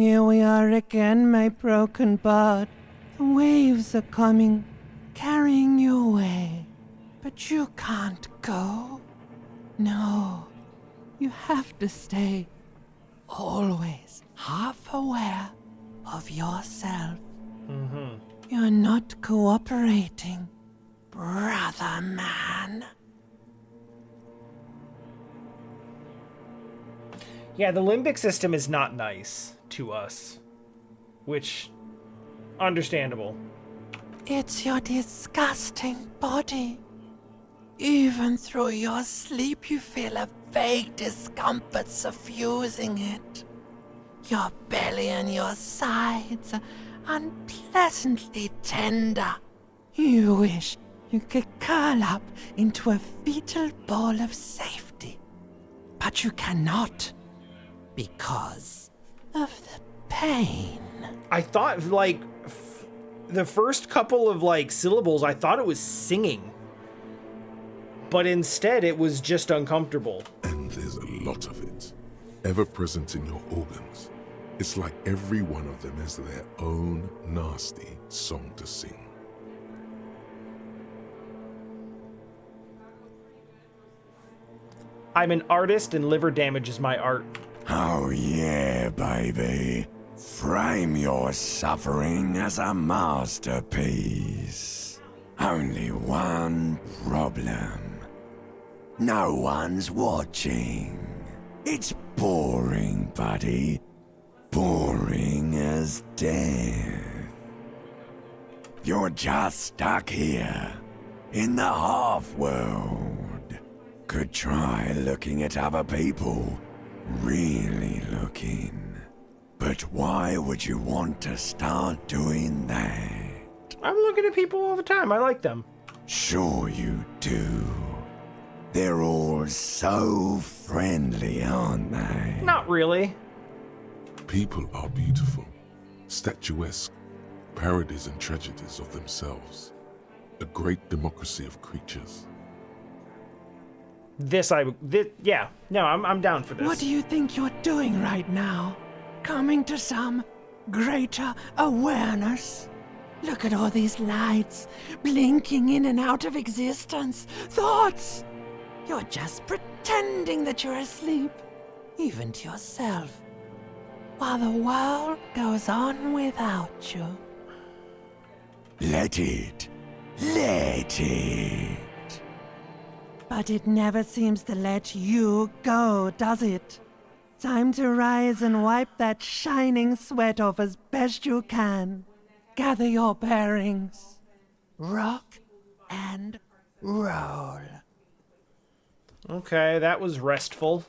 Here we are again, my broken bird. The waves are coming, carrying you away. But you can't go. No, you have to stay. Always half aware of yourself. You're not cooperating, brother man. Yeah, the limbic system is not nice to us. Which, understandable. It's your disgusting body. Even through your sleep you feel a vague discomfort suffusing it. Your belly and your sides are unpleasantly tender. You wish you could curl up into a fetal ball of safety. But you cannot, because of the pain. I thought, like, the first couple of, like, syllables, I thought it was singing. But instead, it was just uncomfortable. And there's a lot of it, ever present in your organs. It's like every one of them has their own nasty song to sing. I'm an artist and liver damage is my art. Oh yeah, baby. Frame your suffering as a masterpiece. Only one problem. No one's watching. It's boring, buddy. Boring as death. You're just stuck here, in the half-world. Could try looking at other people. Really looking. But why would you want to start doing that? I'm looking at people all the time. I like them. Sure you do. They're all so friendly, aren't they? Not really. People are beautiful, statuesque, parodies and tragedies of themselves. A great democracy of creatures. Yeah. No, I'm down for this. What do you think you're doing right now? Coming to some greater awareness? Look at all these lights, blinking in and out of existence. Thoughts! You're just pretending that you're asleep, even to yourself, while the world goes on without you. Let it. Let it. But it never seems to let you go, does it? Time to rise and wipe that shining sweat off as best you can. Gather your bearings. Rock and roll. Okay, that was restful.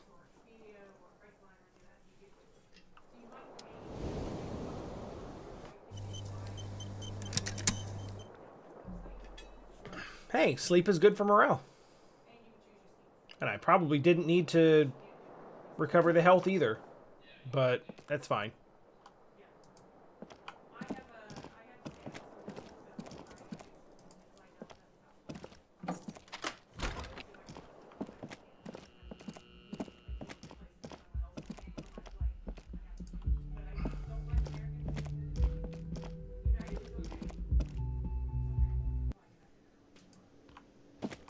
Hey, sleep is good for morale. And I probably didn't need to recover the health either. But that's fine.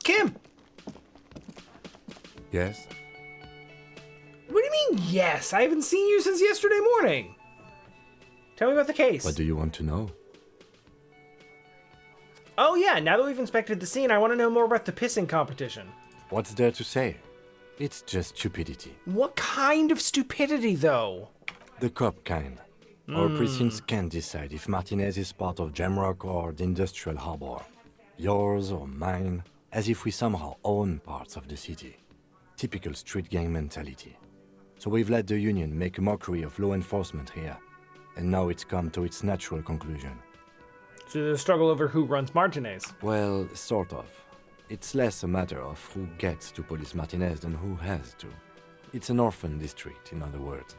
Kim! Yes? What do you mean, yes? I haven't seen you since yesterday morning. Tell me about the case. What do you want to know? Oh yeah, now that we've inspected the scene, I want to know more about the pissing competition. What's there to say? It's just stupidity. What kind of stupidity, though? The cop kind. Our precincts can't decide if Martinez is part of Jamrock or the Industrial Harbor. Yours or mine, as if we somehow own parts of the city. Typical street gang mentality. So we've let the Union make a mockery of law enforcement here. And now it's come to its natural conclusion. So the struggle over who runs Martinez. Well, sort of. It's less a matter of who gets to police Martinez than who has to. It's an orphan district, in other words.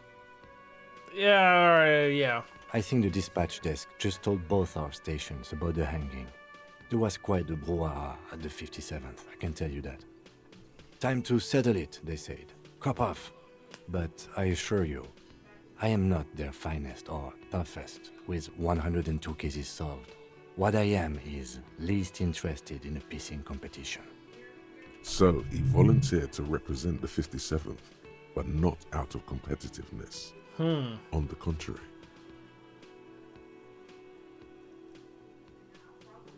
Yeah. I think the dispatch desk just told both our stations about the hanging. There was quite the brouhaha at the 57th, I can tell you that. Time to settle it, they said. Cop off. But I assure you, I am not their finest or toughest, with 102 cases solved. What I am is least interested in a pissing competition. So he volunteered to represent the 57th, but not out of competitiveness. On the contrary.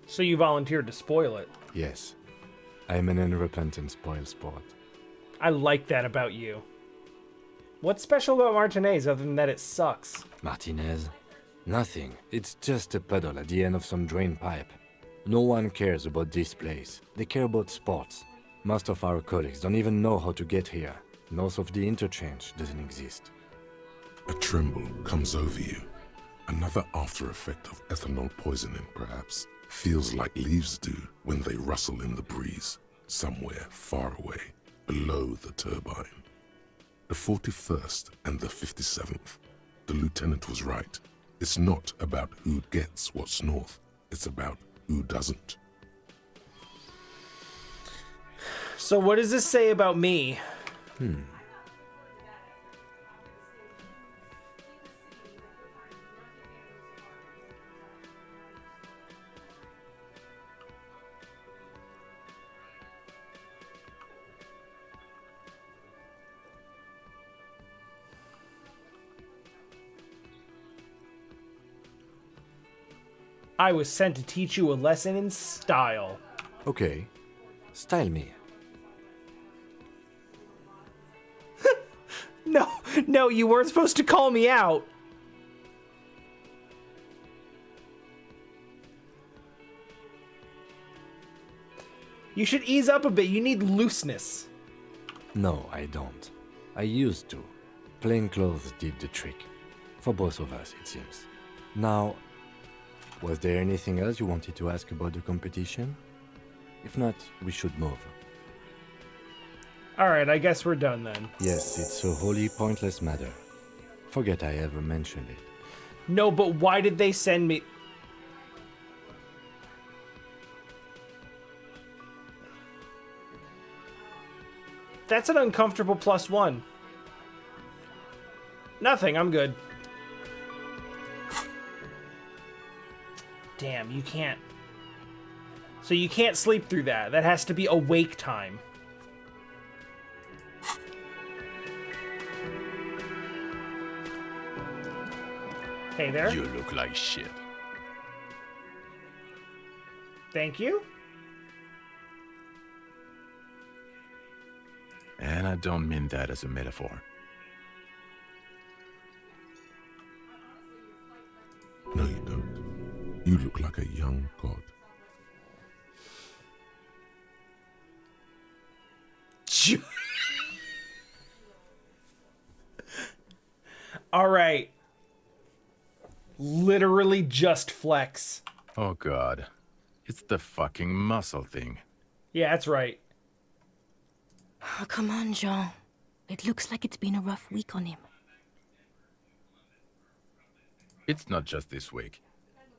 So you volunteered to spoil it. Yes, I am an unrepentant spoil sport. I like that about you. What's special about Martinez other than that it sucks? Martinez? Nothing. It's just a puddle at the end of some drain pipe. No one cares about this place. They care about sports. Most of our colleagues don't even know how to get here. North of the interchange doesn't exist. A tremble comes over you. Another after effect of ethanol poisoning, perhaps. Feels like leaves do when they rustle in the breeze, somewhere far away, below the turbine. The 41st and the 57th. The lieutenant was right. It's not about who gets what's north. It's about who doesn't. So what does this say about me? I was sent to teach you a lesson in style. Okay, style me. No, you weren't supposed to call me out. You should ease up a bit. You need looseness. No, I don't. I used to. Plain clothes did the trick. For both of us, it seems. Now, was there anything else you wanted to ask about the competition? If not, we should move. Alright, I guess we're done then. Yes, it's a wholly pointless matter. Forget I ever mentioned it. No, but why did they send me... That's an uncomfortable +1. Nothing, I'm good. Damn, you can't... So you can't sleep through that. That has to be awake time. Hey there. You look like shit. Thank you. And I don't mean that as a metaphor. No, you don't. You look like a young god. All right. Literally just flex. Oh god. It's the fucking muscle thing. Yeah, that's right. Oh, come on, Jean. It looks like it's been a rough week on him. It's not just this week.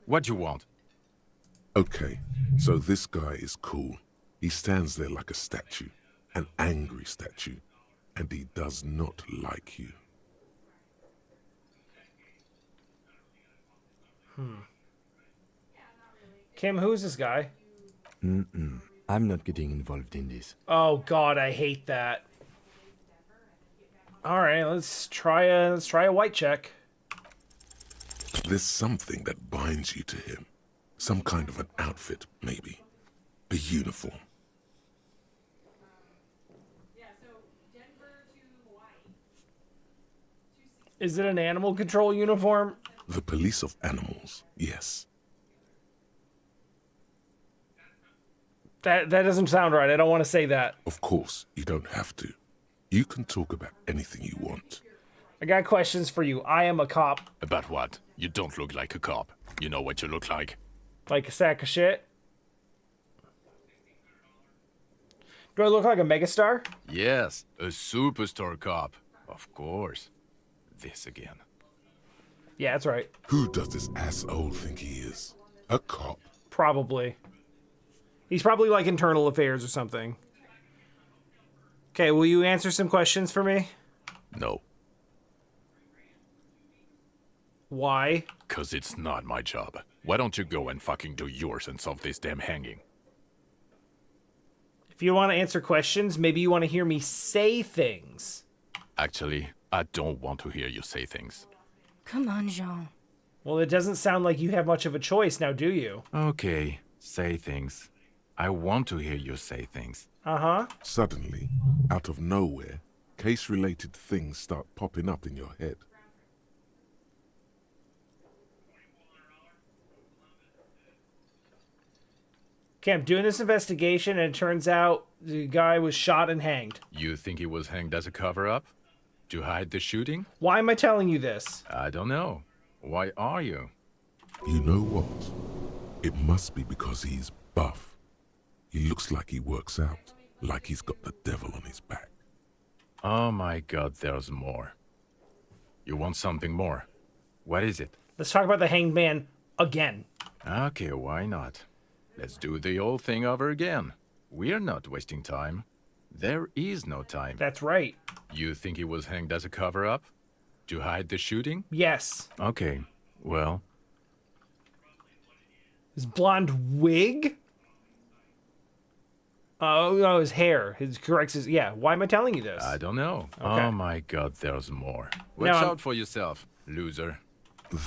What you want? Okay, so this guy is cool. He stands there like a statue, an angry statue, and he does not like you. Kim, who's this guy? I'm not getting involved in this. Oh god, I hate that. All right, let's try a white check. There's something that binds you to him. Some kind of an outfit, maybe. A uniform. Is it an animal control uniform? The police of animals, yes. That doesn't sound right. I don't want to say that. Of course, you don't have to. You can talk about anything you want. I got questions for you. I am a cop. About what? You don't look like a cop. You know what you look like. Like a sack of shit? Do I look like a megastar? Yes, a superstar cop. Of course. This again. Yeah, that's right. Who does this asshole think he is? A cop? Probably. He's probably like internal affairs or something. Okay, will you answer some questions for me? No. Why? 'Cause it's not my job. Why don't you go and fucking do yours and solve this damn hanging? If you want to answer questions, maybe you want to hear me say things. Actually, I don't want to hear you say things. Come on, Jean. Well, it doesn't sound like you have much of a choice now, do you? Okay, say things. I want to hear you say things. Uh-huh. Suddenly, out of nowhere, case-related things start popping up in your head. Okay, I'm doing this investigation, and it turns out the guy was shot and hanged. You think he was hanged as a cover-up? To hide the shooting? Why am I telling you this? I don't know. Why are you? You know what? It must be because he's buff. He looks like he works out, like he's got the devil on his back. Oh my god, there's more. You want something more? What is it? Let's talk about the hanged man again. Okay, why not? Let's do the old thing over again. We're not wasting time. There is no time. That's right. You think he was hanged as a cover-up? To hide the shooting? Yes. Okay, well, His blonde wig? Oh, no, his hair. His corrects his... Yeah, why am I telling you this? I don't know. Okay. Oh my god, there's more. Watch Now I'm- out for yourself, loser.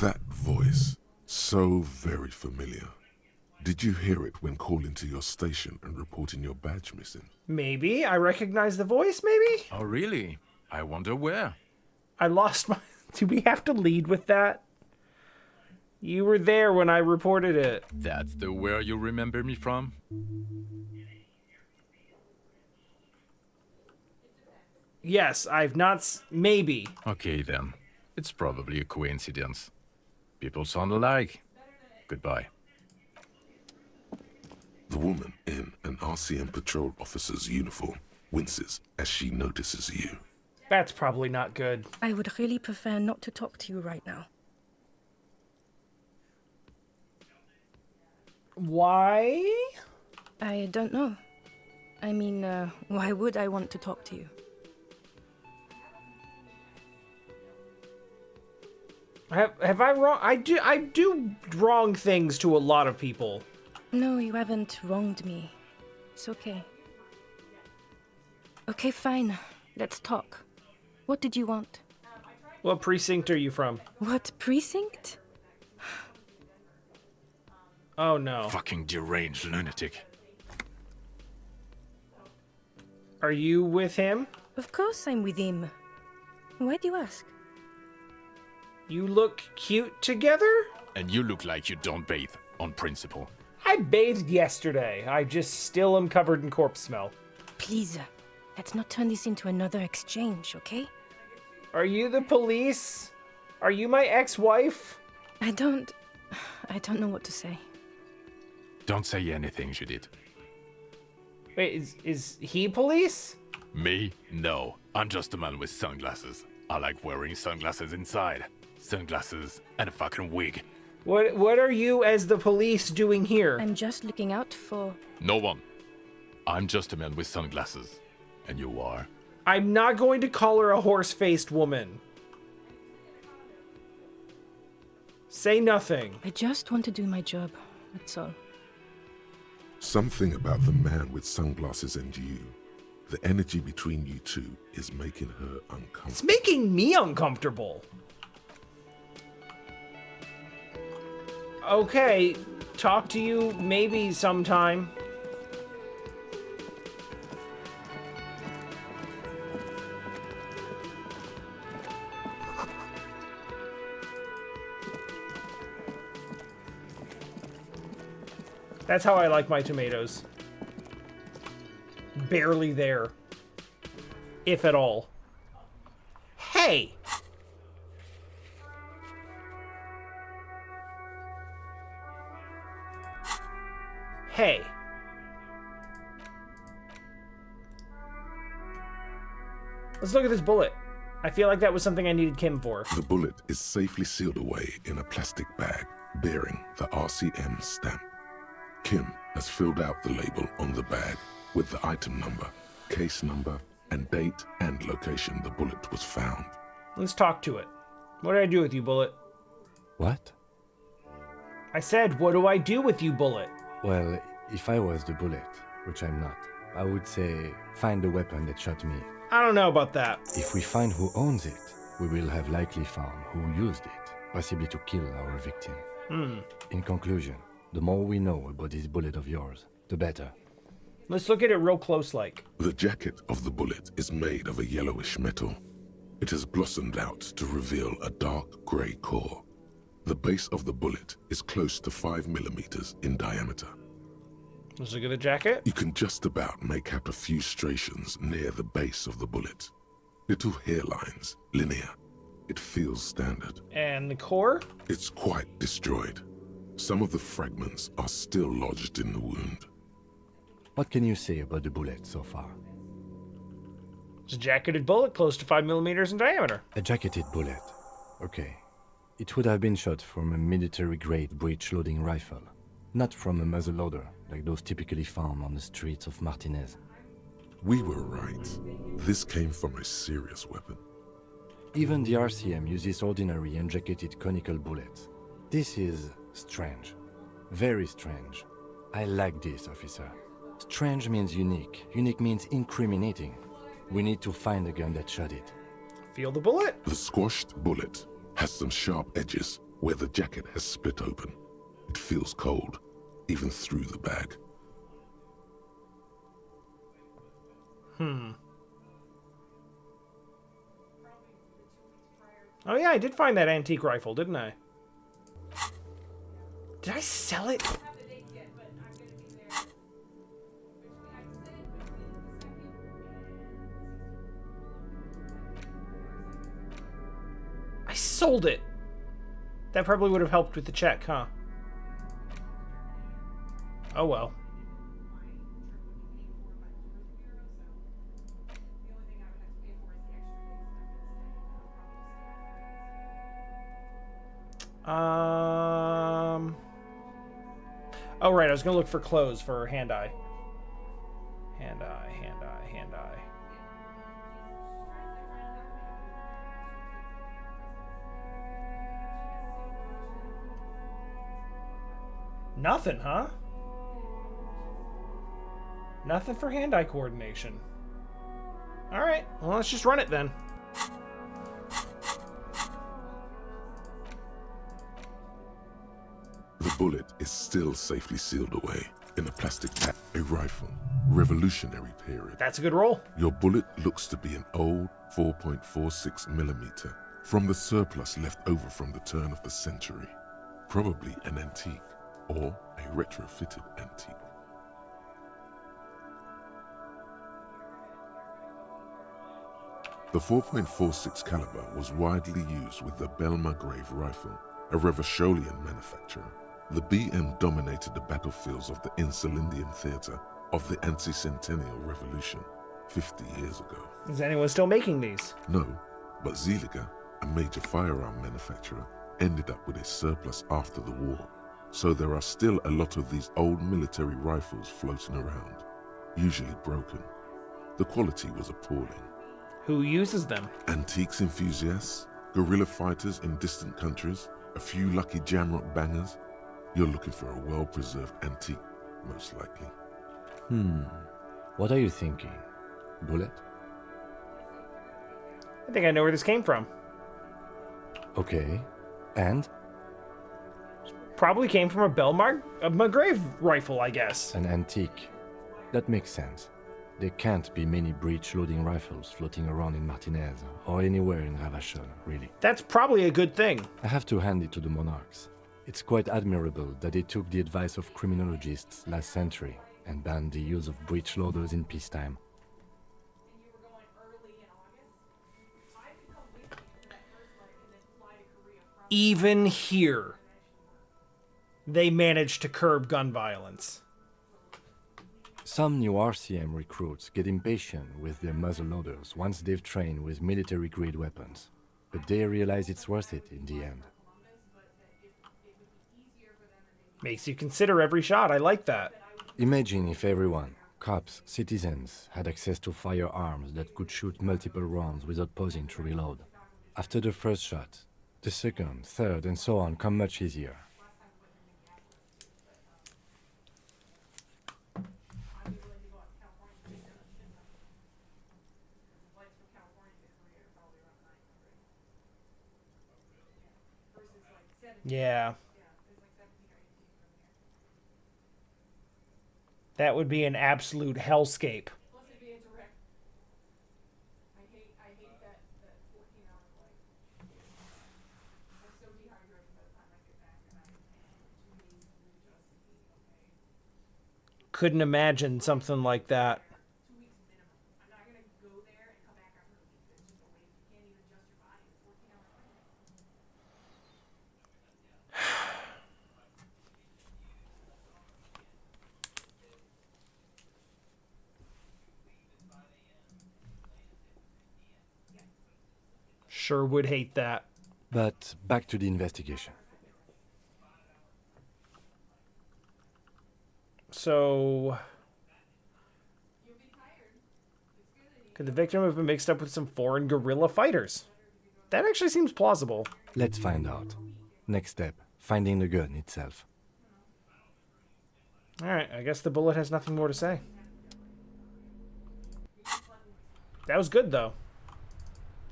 That voice, so very familiar. Did you hear it when calling to your station and reporting your badge missing? Maybe. I recognize the voice, maybe? Oh really? I wonder where. I lost my... Do we have to lead with that? You were there when I reported it. That's the where you remember me from? Yes, I've not... Maybe. Okay then. It's probably a coincidence. People sound alike. Goodbye. The woman in an RCM patrol officer's uniform winces as she notices you. That's probably not good. I would really prefer not to talk to you right now. Why? I don't know. I mean, why would I want to talk to you? Have I wrong? I do wrong things to a lot of people. No, you haven't wronged me. It's okay. Okay, fine. Let's talk. What did you want? What precinct are you from? What precinct? Oh no. Fucking deranged lunatic. Are you with him? Of course I'm with him. Why do you ask? You look cute together? And you look like you don't bathe, on principle. I bathed yesterday. I just still am covered in corpse smell. Please, let's not turn this into another exchange, okay? Are you the police? Are you my ex-wife? I don't know what to say. Don't say anything, Judith. Wait, is he police? Me? No. I'm just a man with sunglasses. I like wearing sunglasses inside. Sunglasses and a fucking wig. What are you as the police doing here? I'm just looking out for... No one. I'm just a man with sunglasses. And you are? I'm not going to call her a horse-faced woman. Say nothing. I just want to do my job, that's all. Something about the man with sunglasses and you, the energy between you two is making her It's uncomfortable. making me uncomfortable. Okay, talk to you maybe sometime. That's how I like my tomatoes. Barely there. If at all. Hey! Hey. Let's look at this bullet. I feel like that was something I needed Kim for. The bullet is safely sealed away in a plastic bag bearing the RCM stamp. Kim has filled out the label on the bag with the item number, case number, and date and location the bullet was found. Let's talk to it. What did I do with you, Bullet? What? I said, what do I do with you, Bullet? Well, if I was the bullet, which I'm not, I would say find the weapon that shot me. I don't know about that. If we find who owns it, we will have likely found who used it, possibly to kill our victim. In conclusion, the more we know about this bullet of yours, the better. Let's look at it real close like. The jacket of the bullet is made of a yellowish metal. It has blossomed out to reveal a dark grey core. The base of the bullet is close to 5 millimeters in diameter. Let's look at the jacket. You can just about make out a few striations near the base of the bullet. Little hairlines, linear. It feels standard. And the core? It's quite destroyed. Some of the fragments are still lodged in the wound. What can you say about the bullet so far? It's a jacketed bullet close to 5 millimeters in diameter. A jacketed bullet. Okay. It would have been shot from a military-grade breech-loading rifle, not from a muzzleloader like those typically found on the streets of Martinez. We were right. This came from a serious weapon. Even the RCM uses ordinary unjacketed conical bullets. This is strange. Very strange. I like this, officer. Strange means unique. Unique means incriminating. We need to find the gun that shot it. Feel the bullet? The squashed bullet has some sharp edges where the jacket has split open. It feels cold, even through the bag. Oh yeah, I did find that antique rifle, didn't I? Did I sell it? I sold it. That probably would have helped with the check, huh? Oh well. Oh right, I was gonna look for clothes for hand-eye. Hand-eye, hand-eye, hand-eye. Nothing, huh? Nothing for hand-eye coordination. Alright, well let's just run it then. The bullet is still safely sealed away in a plastic pack. A rifle. Revolutionary period. That's a good roll. Your bullet looks to be an old 4.46 millimeter from the surplus left over from the turn of the century. Probably an antique or a retrofitted antique. The 4.46 caliber was widely used with the Belmargrave rifle, a Revacholian manufacturer. The BM dominated the battlefields of the Insulindian theater of the anti-centennial revolution 50 years ago. Is anyone still making these? No, but Zeliger, a major firearm manufacturer, ended up with a surplus after the war. So there are still a lot of these old military rifles floating around, usually broken. The quality was appalling. Who uses them? Antiques enthusiasts, guerrilla fighters in distant countries, a few lucky jamrock bangers. You're looking for a well-preserved antique, most likely. What are you thinking? Bullet? I think I know where this came from. Okay. And? Probably came from a Belmargrave rifle, I guess. An antique. That makes sense. There can't be many breech-loading rifles floating around in Martinez, or anywhere in Revachol, really. That's probably a good thing. I have to hand it to the monarchs. It's quite admirable that they took the advice of criminologists last century and banned the use of breech loaders in peacetime. Even here, they managed to curb gun violence. Some new RCM recruits get impatient with their muzzleloaders once they've trained with military-grade weapons, but they realize it's worth it in the end. Makes you consider every shot. I like that. Imagine if everyone, cops, citizens, had access to firearms that could shoot multiple rounds without pausing to reload. After the first shot, The second, third, and so on come much easier. Yeah. That would be an absolute hellscape. Couldn't imagine something like that. Sure would hate that. But back to the investigation. So, could the victim have been mixed up with some foreign guerrilla fighters? That actually seems plausible. Let's find out. Next step, finding the gun itself. Alright, I guess the bullet has nothing more to say. That was good, though.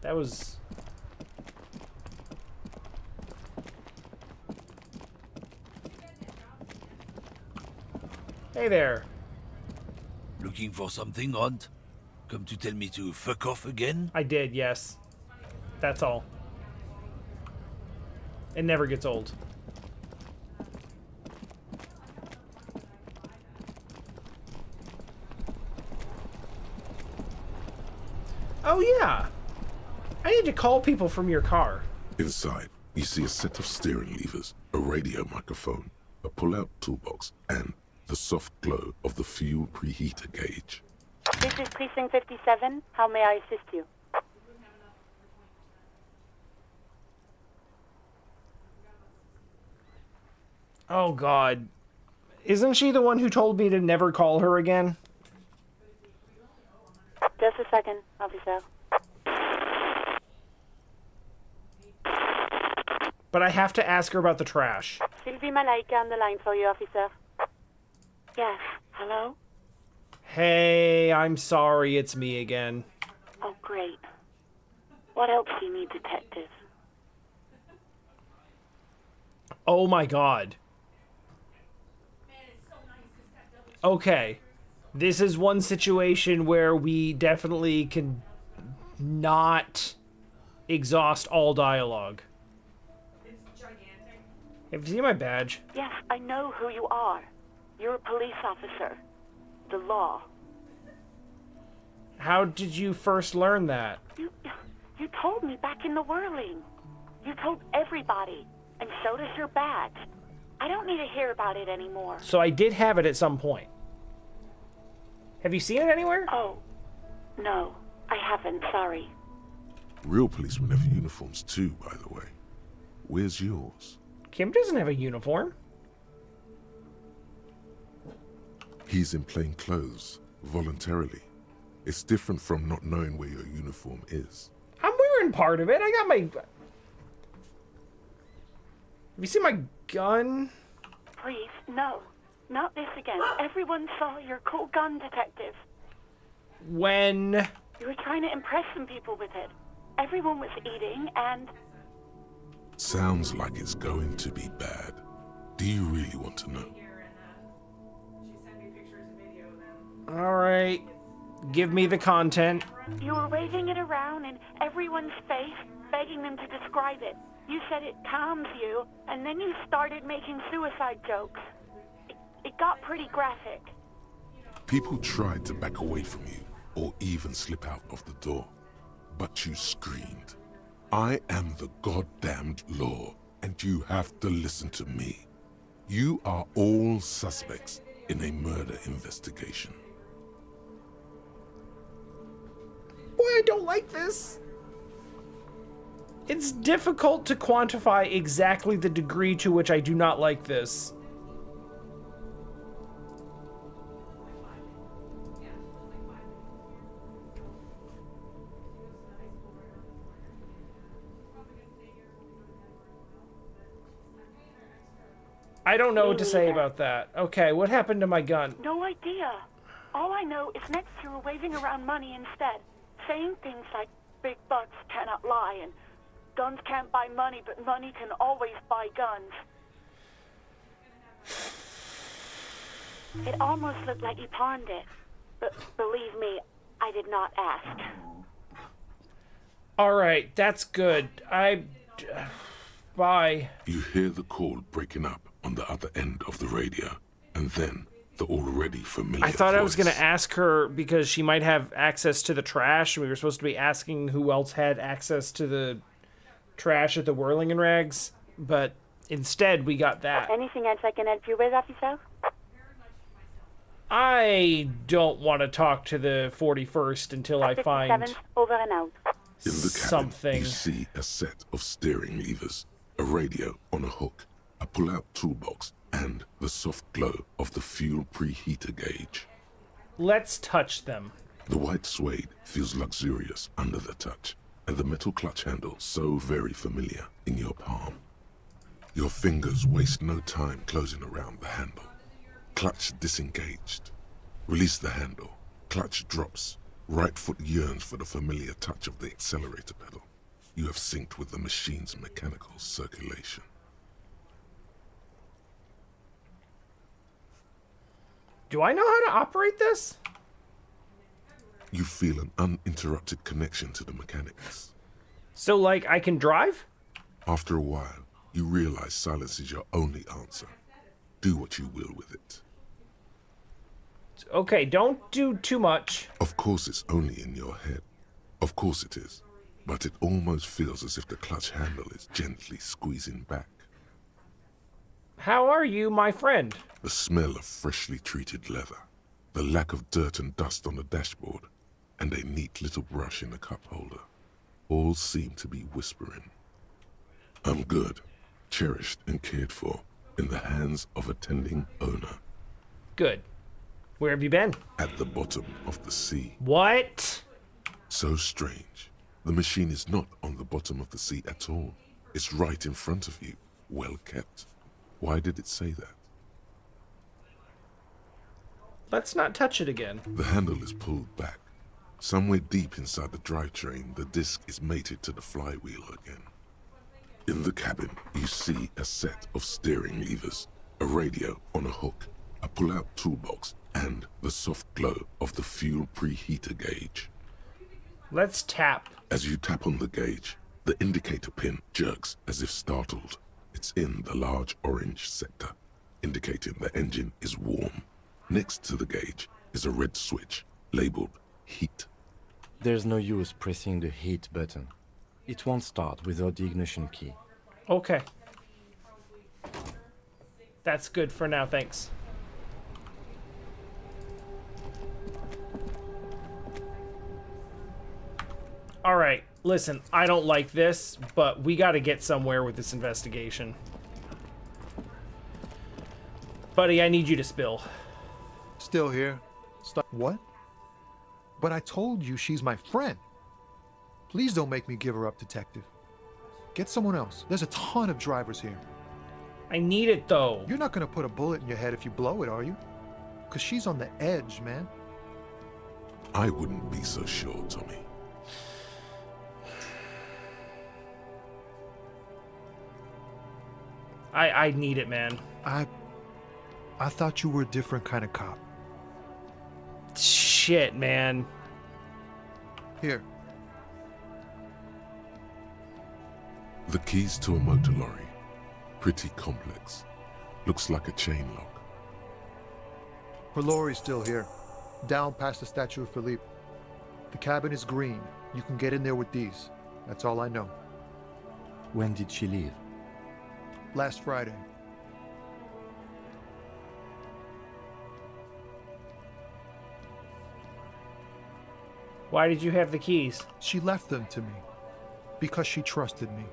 That was... Hey there. Looking for something, Hunt? Come to tell me to fuck off again? I did, yes. That's all. It never gets old. Oh, yeah. I need to call people from your car. Inside, you see a set of steering levers, a radio microphone, a pull-out toolbox, and the soft glow of the fuel preheater gauge. This is Precinct 57. How may I assist you? Oh, God. Isn't she the one who told me to never call her again? Just a second, officer. But I have to ask her about the trash. Sylvie Malaika on the line for you, officer. Yes, hello? Hey, I'm sorry, it's me again. Oh, great. What else do you need, detective? Oh my God. Okay. This is one situation where we definitely can not exhaust all dialogue. It's gigantic. Have you seen my badge? Yes, I know who you are. You're a police officer. The law. How did you first learn that? You told me back in the whirling. You told everybody, and so does your badge. I don't need to hear about it anymore. So I did have it at some point. Have you seen it anywhere? Oh, no, I haven't, sorry. Real policemen have uniforms too, by the way. Where's yours? Kim doesn't have a uniform. He's in plain clothes, voluntarily. It's different from not knowing where your uniform is. I'm wearing part of it. I got my... Have you seen my gun? Please, no. Not this again. Everyone saw your cool gun, detective. When? You were trying to impress some people with it. Everyone was eating, and... Sounds like it's going to be bad. Do you really want to know? Alright. Give me the content. You were waving it around in everyone's face, begging them to describe it. You said it calms you, and then you started making suicide jokes. It got pretty graphic. People tried to back away from you, or even slip out of the door. But you screamed, "I am the goddamned law, and you have to listen to me. You are all suspects in a murder investigation." Boy, I don't like this. It's difficult to quantify exactly the degree to which I do not like this. I don't know Me what to say neither. about that. Okay, what happened to my gun? No idea. All I know is next you were waving around money instead, saying things like big bucks cannot lie and guns can't buy money, but money can always buy guns. It almost looked like you pawned it, but believe me, I did not ask. All right, that's good. Bye. You hear the call breaking up on the other end of the radio, and then the already familiar I thought I was voice. going to ask her because she might have access to the trash. We were supposed to be asking who else had access to the trash at the Whirling and Rags, but instead we got that. Anything else I can help you with, officer? I don't want to talk to the 41st until I find 57, over and out. In the cabin, something. you see a set of steering levers, a radio on a hook, a pull-out toolbox, and the soft glow of the fuel preheater gauge. Let's touch them. The white suede feels luxurious under the touch, and the metal clutch handle so very familiar in your palm. Your fingers waste no time closing around the handle. Clutch disengaged. Release the handle. Clutch drops. Right foot yearns for the familiar touch of the accelerator pedal. You have synced with the machine's mechanical circulation. Do I know how to operate this? You feel an uninterrupted connection to the mechanics. So, like, I can drive? After a while, you realize silence is your only answer. Do what you will with it. Okay, don't do too much. Of course it's only in your head. Of course it is. But it almost feels as if the clutch handle is gently squeezing back. How are you, my friend? The smell of freshly treated leather, the lack of dirt and dust on the dashboard, and a neat little brush in the cup holder, all seem to be whispering. I'm good, cherished and cared for, in the hands of a tending owner. Good. Where have you been? At the bottom of the sea. What? So strange. The machine is not on the bottom of the sea at all. It's right in front of you, well kept. Why did it say that? Let's not touch it again. The handle is pulled back. Somewhere deep inside the drivetrain, the disc is mated to the flywheel again. In the cabin, you see a set of steering levers, a radio on a hook, a pull-out toolbox, and the soft glow of the fuel preheater gauge. Let's tap. As you tap on the gauge, the indicator pin jerks as if startled. It's in the large orange sector, indicating the engine is warm. Next to the gauge is a red switch, labeled heat. There's no use pressing the heat button. It won't start without the ignition key. Okay. That's good for now, thanks. Alright, listen, I don't like this, but we gotta get somewhere with this investigation. Buddy, I need you to spill. Still here. What? But I told you she's my friend. Please don't make me give her up, detective. Get someone else. There's a ton of drivers here. I need it, though. You're not gonna put a bullet in your head if you blow it, are you? Because she's on the edge, man. I wouldn't be so sure, Tommy. I need it, man. I thought you were a different kind of cop. Shit, man. Here. The keys to a motor lorry. Pretty complex. Looks like a chain lock. Her lorry's still here. Down past the statue of Philippe. The cabin is green. You can get in there with these. That's all I know. When did she leave? Last Friday. Why did you have the keys? She left them to me. Because she trusted me.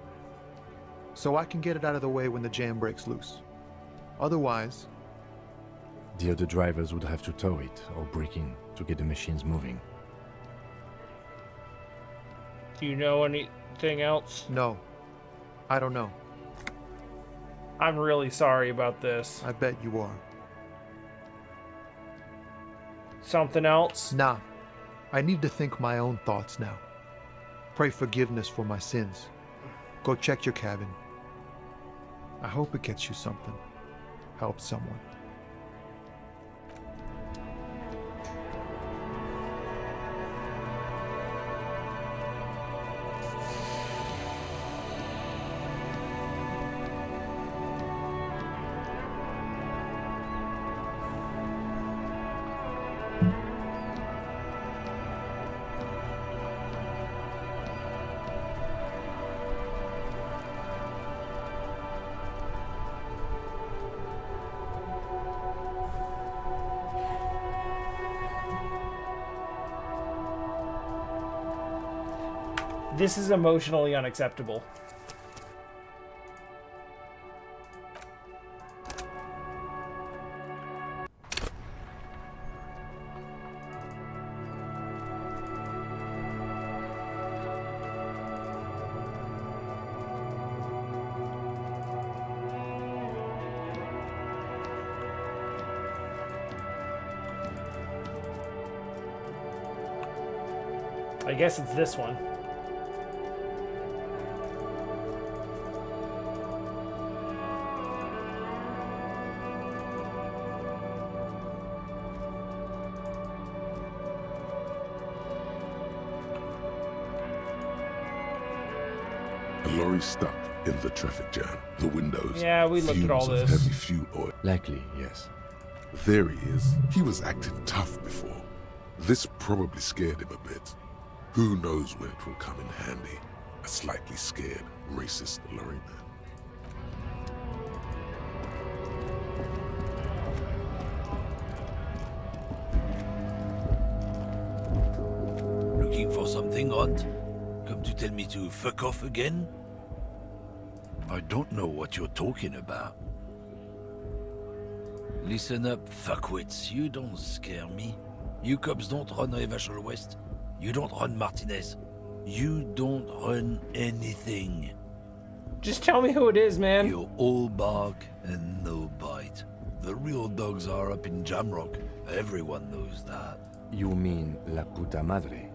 So I can get it out of the way when the jam breaks loose. Otherwise... The other drivers would have to tow it or break in to get the machines moving. Do you know anything else? No. I don't know. I'm really sorry about this. I bet you are. Something else? Nah, I need to think my own thoughts now. Pray forgiveness for my sins. Go check your cabin. I hope it gets you something. Help someone. This is emotionally unacceptable. I guess it's this one. A lorry stuck in the traffic jam. The windows. Yeah, we looked at all fumes of this. heavy fuel oil. Likely, yes. There he is. He was acting tough before. This probably scared him a bit. Who knows when it will come in handy? A slightly scared, racist lorry man. Looking for something, Hunt? Come to tell me to fuck off again? I don't know what you're talking about. Listen up, fuckwits. You don't scare me. You cops don't run Revachol West. You don't run Martinez. You don't run anything. Just tell me who it is, man. You're all bark and no bite. The real dogs are up in Jamrock. Everyone knows that. You mean La Puta Madre?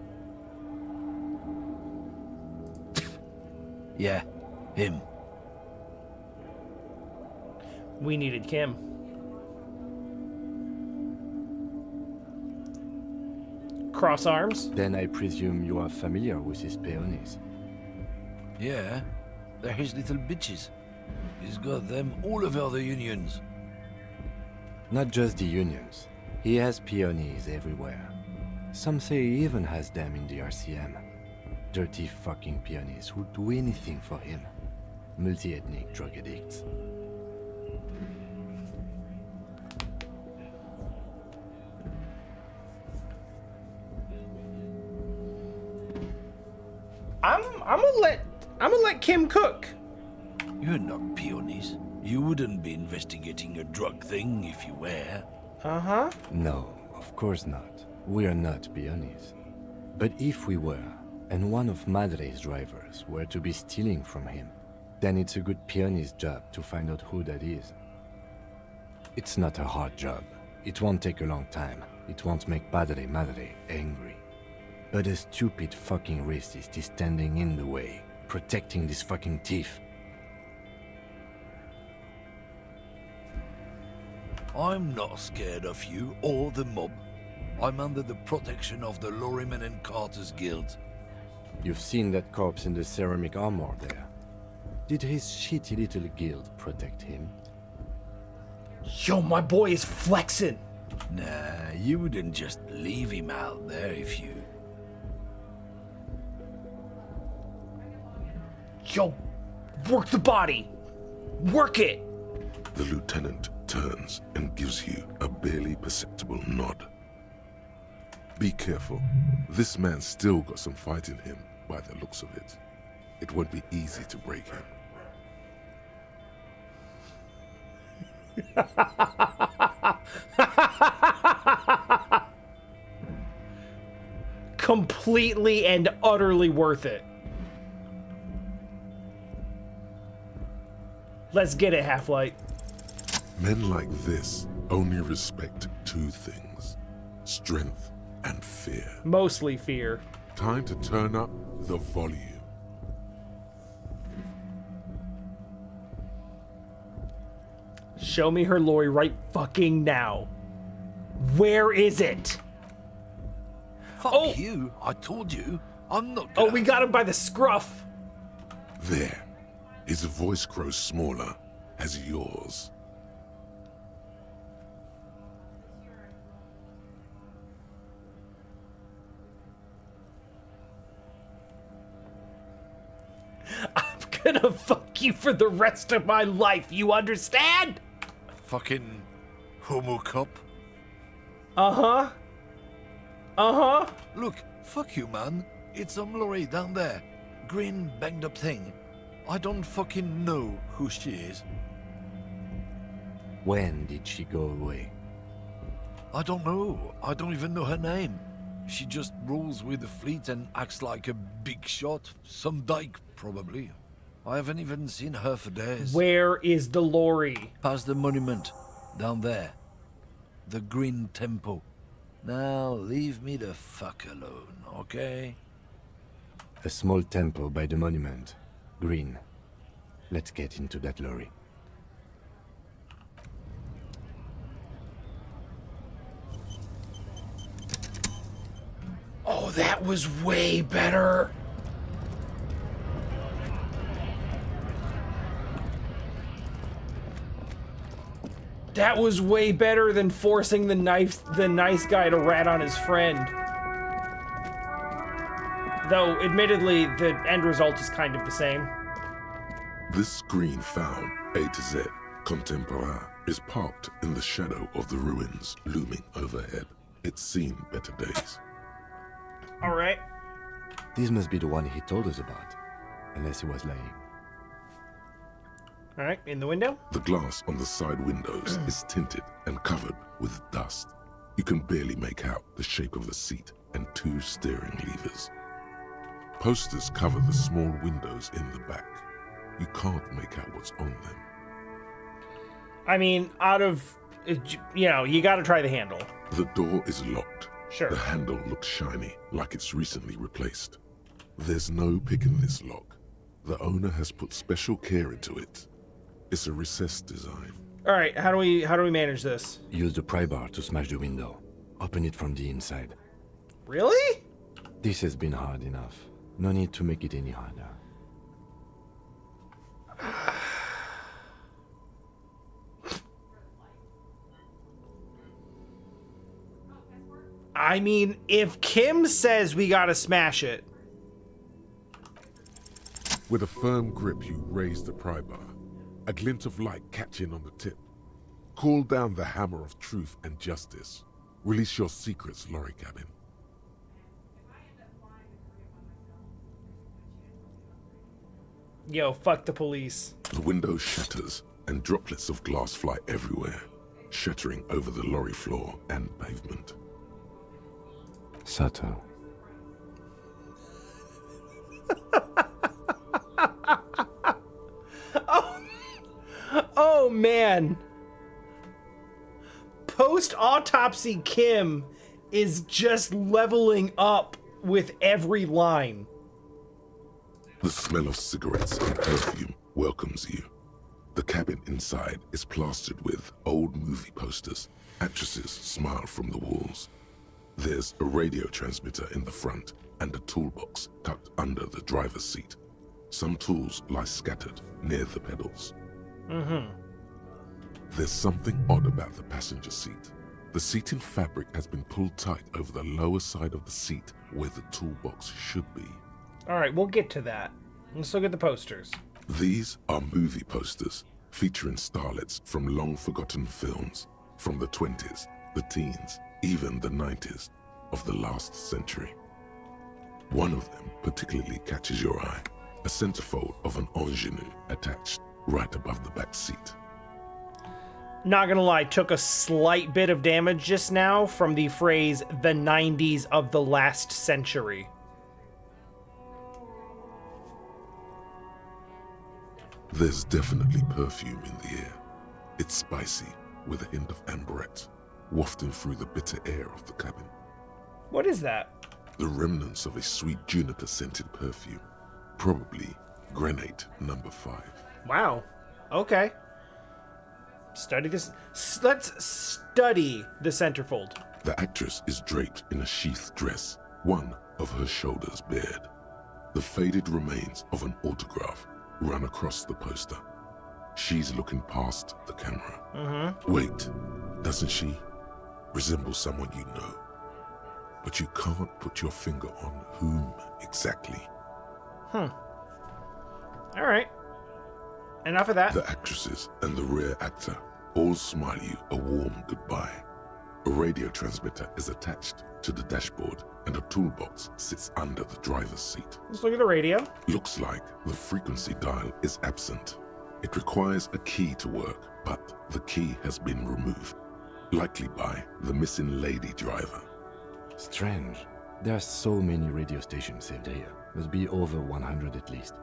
Yeah, him. We needed Kim. Cross arms? Then I presume you are familiar with his peonies. Yeah, they're his little bitches. He's got them all over the unions. Not just the unions. He has peonies everywhere. Some say he even has them in the RCM. Dirty fucking peonies who'd do anything for him. Multi-ethnic drug addicts. I'm gonna let Kim cook. You're not peonies. You wouldn't be investigating a drug thing if you were. Uh-huh. No, of course not. We are not peonies. But if we were, and one of Madre's drivers were to be stealing from him, then it's a good peony's job to find out who that is. It's not a hard job. It won't take a long time. It won't make Padre Madre angry. But a stupid fucking racist is standing in the way, protecting this fucking thief. I'm not scared of you or the mob. I'm under the protection of the Lorrymen and Carters Guild. You've seen that corpse in the ceramic armor there. Did his shitty little guild protect him? Yo, my boy is flexing. Nah, you wouldn't just leave him out there if you... Yo, work the body. Work it. The lieutenant turns and gives you a barely perceptible nod. Be careful. This man's still got some fight in him, by the looks of it. It won't be easy to break him. Completely and utterly worth it. Let's get it, Half-Light. Men like this only respect two things: strength and fear. Mostly fear. Time to turn up the volume. Show me her lorry right fucking now. Where is it? Fuck you. I told you. I'm not gonna... Oh, we got him by the scruff. There. His voice grows smaller as yours. I'm gonna fuck you for the rest of my life, you understand? Fucking homo cop. Uh-huh. Uh-huh. Look, fuck you, man. It's some lorry down there. Green, banged up thing. I don't fucking know who she is. When did she go away? I don't know. I don't even know her name. She just rolls with the fleet and acts like a big shot. Some dyke, probably. I haven't even seen her for days. Where is the lorry? Past the monument. Down there. The Green Temple. Now, leave me the fuck alone, okay? A small temple by the monument. Green. Let's get into that lorry. Oh, that was way better. That was way better than forcing the nice guy to rat on his friend. Though, admittedly, the end result is kind of the same. This screen found, A to Z, contemporain, is parked in the shadow of the ruins looming overhead. It's seen better days. Alright. This must be the one he told us about. Unless he was lying. Alright, in the window? The glass on the side windows is tinted and covered with dust. You can barely make out the shape of a seat and two steering levers. Posters cover the small windows in the back. You can't make out what's on them. I mean, you gotta try the handle. The door is locked. Sure. The handle looks shiny, like it's recently replaced. There's no pick in this lock. The owner has put special care into it. It's a recessed design. Alright, how do we manage this? Use the pry bar to smash the window. Open it from the inside. Really? This has been hard enough. No need to make it any harder. I mean, if Kim says we gotta smash it. With a firm grip, you raise the pry bar. A glint of light catching on the tip. Call down the hammer of truth and justice. Release your secrets, lorry cabin. Yo, fuck the police. The window shatters, and droplets of glass fly everywhere, shattering over the lorry floor and pavement. Subtle. Oh man. Post-Autopsy Kim is just leveling up with every line. The smell of cigarettes and perfume welcomes you. The cabin inside is plastered with old movie posters. Actresses smile from the walls. There's a radio transmitter in the front and a toolbox tucked under the driver's seat. Some tools lie scattered near the pedals. There's something odd about the passenger seat. The seating fabric has been pulled tight over the lower side of the seat where the toolbox should be. Alright, we'll get to that. Let's look at the posters. These are movie posters featuring starlets from long-forgotten films from the 20s, the teens, even the 90s of the last century. One of them particularly catches your eye, a centerfold of an ingenue attached right above the back seat. Not gonna lie, took a slight bit of damage just now from the phrase, the 90s of the last century. There's definitely perfume in the air. It's spicy, with a hint of amberette, wafting through the bitter air of the cabin. What is that? The remnants of a sweet juniper-scented perfume. Probably grenade number 5. Wow. Okay. Study this. Let's study the centerfold. The actress is draped in a sheathed dress, one of her shoulders bared. The faded remains of an autograph run across the poster. She's looking past the camera. Wait, doesn't she resemble someone you know? But you can't put your finger on whom exactly. All right. Enough of that. The actresses and the rear actor all smile you a warm goodbye. A radio transmitter is attached to the dashboard and a toolbox sits under the driver's seat. Let's look at the radio. Looks like the frequency dial is absent. It requires a key to work, but the key has been removed, likely by the missing lady driver. Strange. There are so many radio stations saved here. Must be over 100 at least.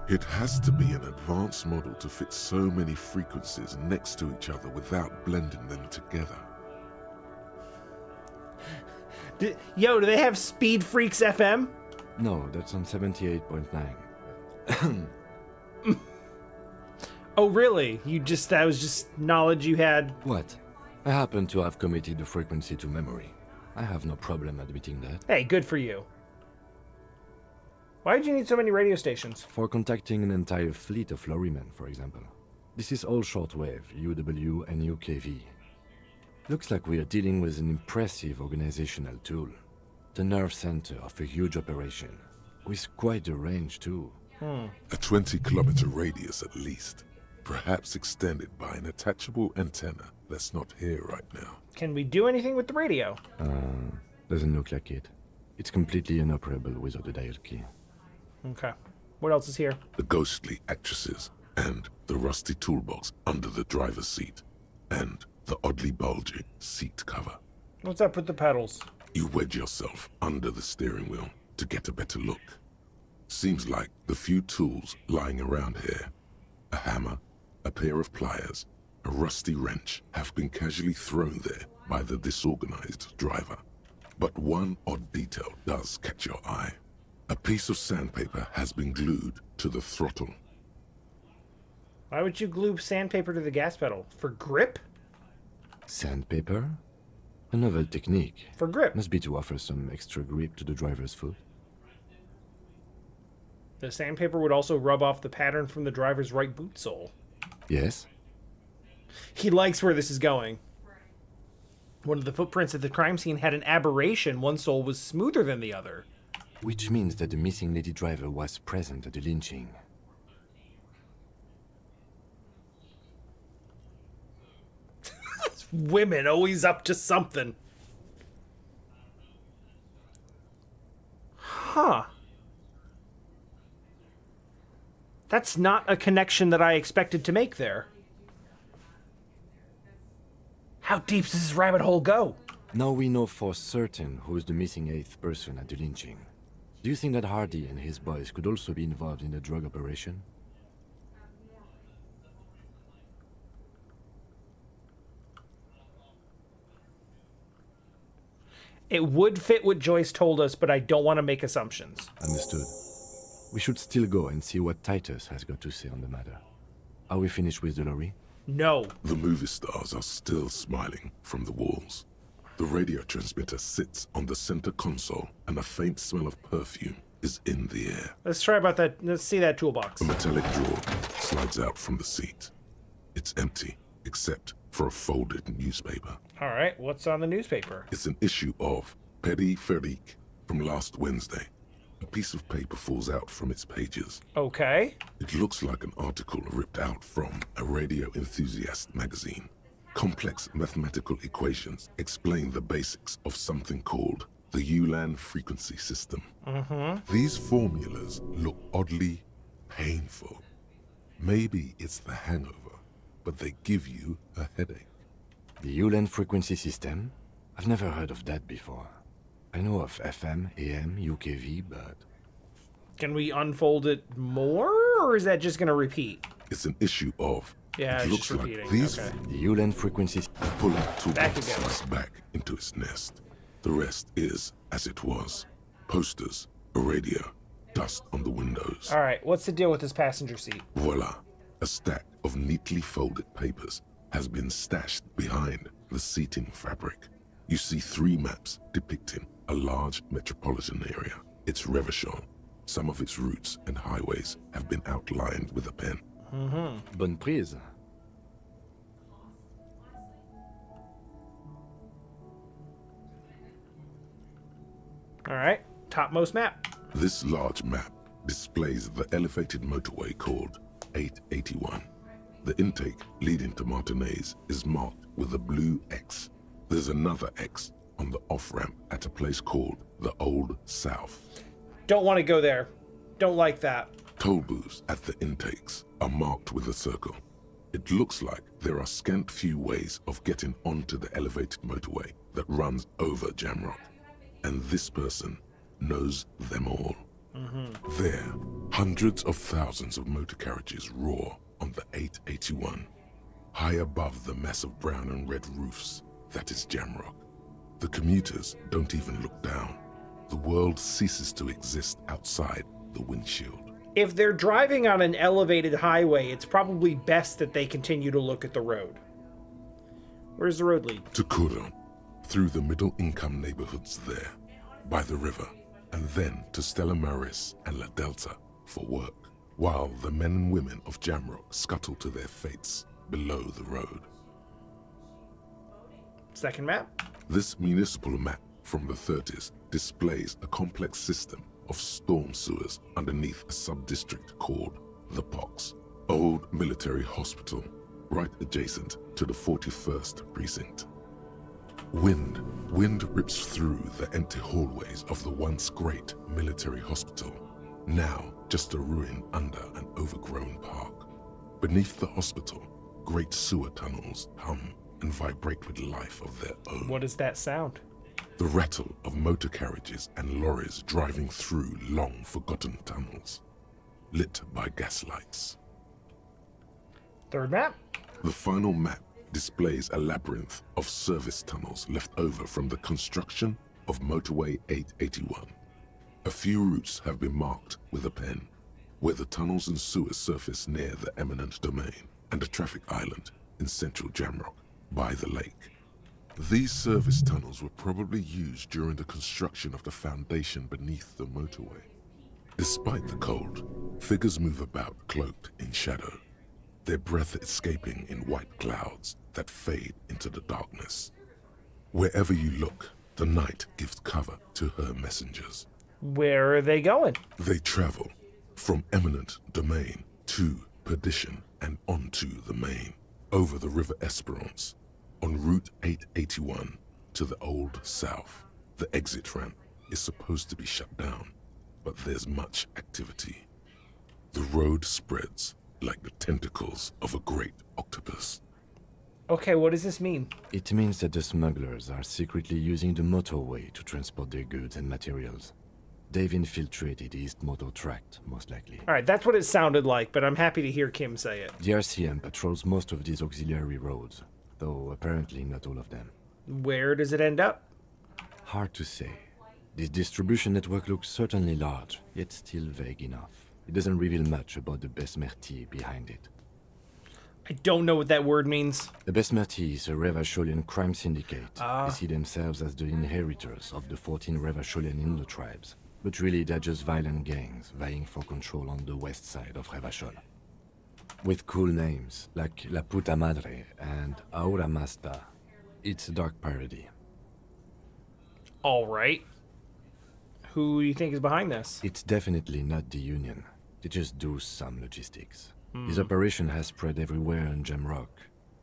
It has to be an advanced model to fit so many frequencies next to each other without blending them together. Do they have Speed Freaks FM? No, that's on 78.9. Oh, really? That was just knowledge you had? What? I happen to have committed the frequency to memory. I have no problem admitting that. Hey, good for you. Why did you need so many radio stations? For contacting an entire fleet of lorrymen, for example. This is all shortwave, UW and UKV. Looks like we are dealing with an impressive organizational tool. The nerve center of a huge operation. With quite a range, too. A 20-kilometer radius at least. Perhaps extended by an attachable antenna that's not here right now. Can we do anything with the radio? Doesn't look like it. It's completely inoperable without a dial key. Okay. What else is here? The ghostly actresses and the rusty toolbox under the driver's seat and the oddly bulging seat cover. What's up with the pedals? You wedge yourself under the steering wheel to get a better look. Seems like the few tools lying around here, a hammer, a pair of pliers, a rusty wrench, have been casually thrown there by the disorganized driver. But one odd detail does catch your eye. A piece of sandpaper has been glued to the throttle. Why would you glue sandpaper to the gas pedal? For grip? Sandpaper? A novel technique. For grip. Must be to offer some extra grip to the driver's foot. The sandpaper would also rub off the pattern from the driver's right boot sole. Yes? He likes where this is going. One of the footprints at the crime scene had an aberration. One sole was smoother than the other. Which means that the missing lady driver was present at the lynching. Women always up to something. Huh. That's not a connection that I expected to make there. How deep does this rabbit hole go? Now we know for certain who is the missing 8th person at the lynching. Do you think that Hardy and his boys could also be involved in the drug operation? It would fit what Joyce told us, but I don't want to make assumptions. Understood. We should still go and see what Titus has got to say on the matter. Are we finished with the lorry? No. The movie stars are still smiling from the walls. The radio transmitter sits on the center console, and a faint smell of perfume is in the air. Let's try about that. Let's see that toolbox. A metallic drawer slides out from the seat. It's empty, except for a folded newspaper. All right, what's on the newspaper? It's an issue of Petit Férique from last Wednesday. A piece of paper falls out from its pages. Okay. It looks like an article ripped out from a radio enthusiast magazine. Complex mathematical equations explain the basics of something called the Ulan frequency system. These formulas look oddly painful. Maybe it's the hangover, but they give you a headache. The Ulan frequency system? I've never heard of that before. I know of FM, AM, UKV, but... Can we unfold it more, or is that just going to repeat? It's an issue of. Yeah, it it's looks just like repeating. these Okay. The Ulan frequencies. pulling Back toolbox again. us back into its nest. The rest is as it was. Posters, a radio, dust on the windows. All right, what's the deal with this passenger seat? Voila! A stack of neatly folded papers has been stashed behind the seating fabric. You see 3 maps depicting a large metropolitan area. It's Revachol. Some of its routes and highways have been outlined with a pen. Bonne prise. All right, topmost map. This large map displays the elevated motorway called 881. The intake leading to Martinez is marked with a blue X. There's another X on the off-ramp at a place called the Old South. Don't want to go there. Don't like that. Toll booths at the intakes are marked with a circle. It looks like there are scant few ways of getting onto the elevated motorway that runs over Jamrock. And this person knows them all. There, hundreds of thousands of motor carriages roar on the 881. High above the massive brown and red roofs, that is Jamrock. The commuters don't even look down. The world ceases to exist outside the windshield. If they're driving on an elevated highway, it's probably best that they continue to look at the road. Where's the road lead? To Kuron, through the middle-income neighborhoods there, by the river, and then to Stella Maris and La Delta for work, while the men and women of Jamrock scuttle to their fates below the road. Second map. This municipal map from the 30s displays a complex system of storm sewers underneath a sub-district called the Pox, old military hospital, right adjacent to the 41st precinct. Wind rips through the empty hallways of the once great military hospital, now just a ruin under an overgrown park. Beneath the hospital, great sewer tunnels hum and vibrate with life of their own. What is that sound? The rattle of motor carriages and lorries driving through long forgotten tunnels, lit by gaslights. Third map. The final map displays a labyrinth of service tunnels left over from the construction of Motorway 881. A few routes have been marked with a pen, where the tunnels and sewers surface near the eminent domain and a traffic island in central Jamrock by the lake. These service tunnels were probably used during the construction of the foundation beneath the motorway. Despite the cold, figures move about cloaked in shadow, their breath escaping in white clouds that fade into the darkness. Wherever you look, the night gives cover to her messengers. Where are they going? They travel from eminent domain to perdition and onto the main, over the River Esperance, on Route 881 to the Old South. The exit ramp is supposed to be shut down, but there's much activity. The road spreads like the tentacles of a great octopus. Okay, what does this mean? It means that the smugglers are secretly using the motorway to transport their goods and materials. They've infiltrated the East Motor Tract, most likely. All right, that's what it sounded like, but I'm happy to hear Kim say it. The RCM patrols most of these auxiliary roads, though apparently not all of them. Where does it end up? Hard to say. This distribution network looks certainly large, yet still vague enough. It doesn't reveal much about the Besmerti behind it. I don't know what that word means. The Besmerti is a Revacholian crime syndicate. Ah. They see themselves as the inheritors of the 14 Revacholian Indo tribes. But really, they're just violent gangs vying for control on the west side of Revachol. With cool names, like La Puta Madre and Aura Masta. It's a dark parody. All right. Who do you think is behind this? It's definitely not the Union. They just do some logistics. This operation has spread everywhere in Jamrock.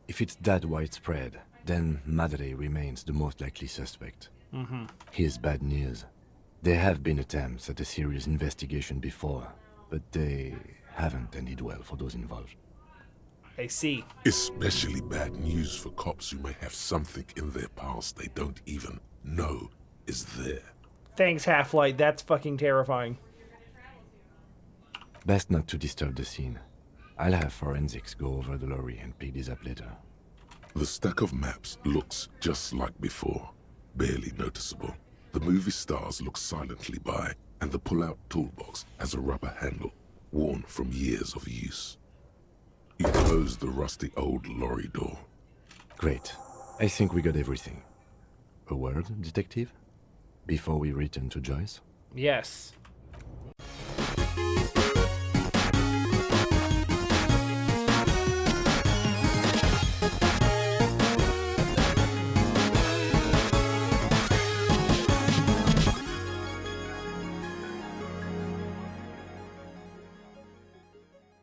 If it's that widespread, then Madre remains the most likely suspect. Here's bad news. There have been attempts at a serious investigation before, but they haven't ended well for those involved. I see. Especially bad news for cops who may have something in their past they don't even know is there. Thanks, Half-Light. That's fucking terrifying. Best not to disturb the scene. I'll have forensics go over the lorry and pick these up later. The stack of maps looks just like before, barely noticeable. The movie stars look silently by, and the pull-out toolbox has a rubber handle, worn from years of use. You close the rusty old lorry door. Great. I think we got everything. A word, detective? Before we return to Joyce? Yes.